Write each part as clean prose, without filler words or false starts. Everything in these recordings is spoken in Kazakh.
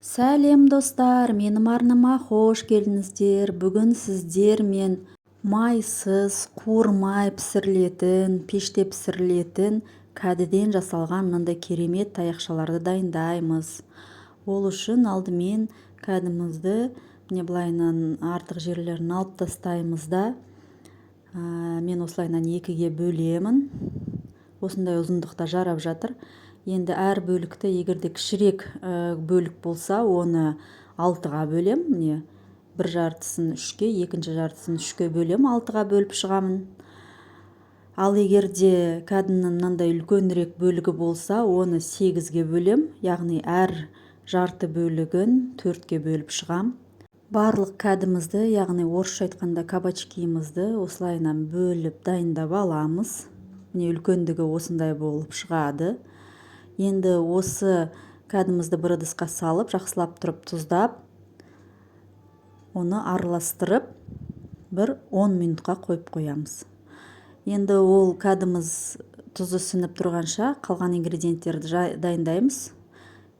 Сәлем достар, менің арнама хош келдіңіздер. Бүгін сіздермен майсыз, қуырмай пісірілетін, пеште пісірілетін кәдіден жасалған мынандай керемет таяқшаларды дайындаймыз. Ол үшін алдымен кәдімізді міне былайынан артық жерлерін алып тастаймыз да, мен осылайынан екіге бөлемін. Осындай ұзындықта жарап жатыр. Енді әр бөлікті егерде кішірек бөлік болса, оны 6-ға бөлем. Міне, бір жартысын 3-ке, екінші жартысын 3-ке бөлем, 6-ға бөліп шығамын. Ал егерде кәдімнің мынандай үлкенірек бөлігі болса, оны 8-ге бөлем, яғни әр жарты бөлігін 4-ке бөліп шығам. Барлық кәдімізді, яғни орысша айтқанда кабачкиімізді осылайынан бөліп дайындап аламыз. Міне үлкендігі осындай болып шығады. Енді осы кәдімізді бір ыдысқа салып, жақсылап тұрып тұздап, оны араластырып, бір 10 минутқа қойып қоямыз. Енді ол кәдіміз тұзы сіңіп тұрғанша қалған ингредиенттерді дайындаймыз.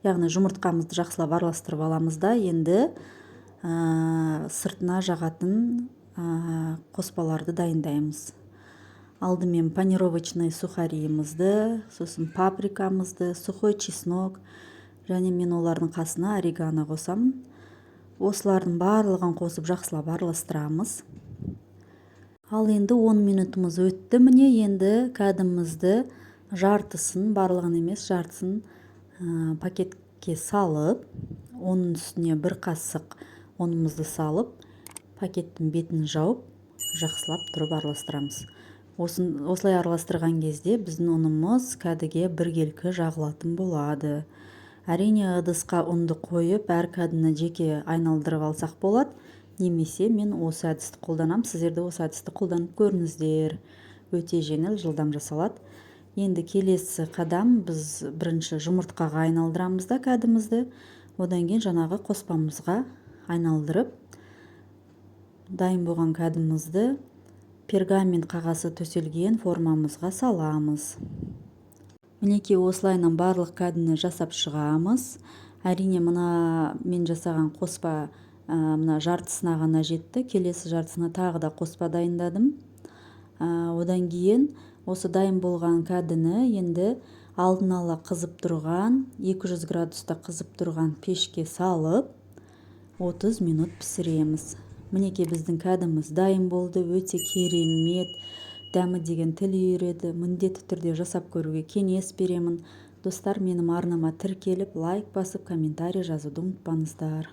Яғни жұмыртқамызды жақсылап араластырып аламыз да, енді сыртына жағатын қоспаларды дайындаймыз. Алдымен панировочный сухариімізді, сосын паприкамызды, сухой чеснок, және мен олардың қасына орегано қосамын. Осылардың барлығын қосып жақсылап араластырамыз. Ал енді 10 минутымыз өтті. Міне енді кәдімізді жартысын, барлығын емес, жартысын пакетке салып, оның үстіне бір қасық ұнымызды салып, пакеттің бетін жауып, жақсылап тұрып араластырамыз. Осылай араластырған кезде біздің ұнымыз кәдіге біркелкі жағылатын болады. Әрине ыдысқа ұнды қойып, әр кәдіні жеке айналдырып алсақ болады, немесе мен осы әдісті қолданам, сіздер де осы әдісті қолданып көріңіздер. Өте жеңіл, жылдам жасалады. Енді келесі қадам, біз бірінші жұмыртқаға айналдырамыз да кәдімізді, одан кейін жаңағы қоспамызға айналдырып, дайын болған кәдімізді пергамент қағазы төселген формамызға саламыз. Мінекей осылайынан барлық кәдіні жасап шығамыз. Әрине мына мен жасаған қоспа мына жартысына ғана жетті. Келесі жартысына тағы да қоспа дайындадым. Одан кейін осы дайын болған кәдіні енді алдын ала қызып тұрған, 200 градуста қызып тұрған пешке салып 30 минут пісіреміз. Мінекей біздің кәдіміз дайын болды, өте керемет, дәмі деген тіл үйіреді. Міндетті түрде жасап көруге кеңес беремін. Достар, менің арнама тіркеліп, лайк басып, комментарий жазуды ұмытпаңыздар.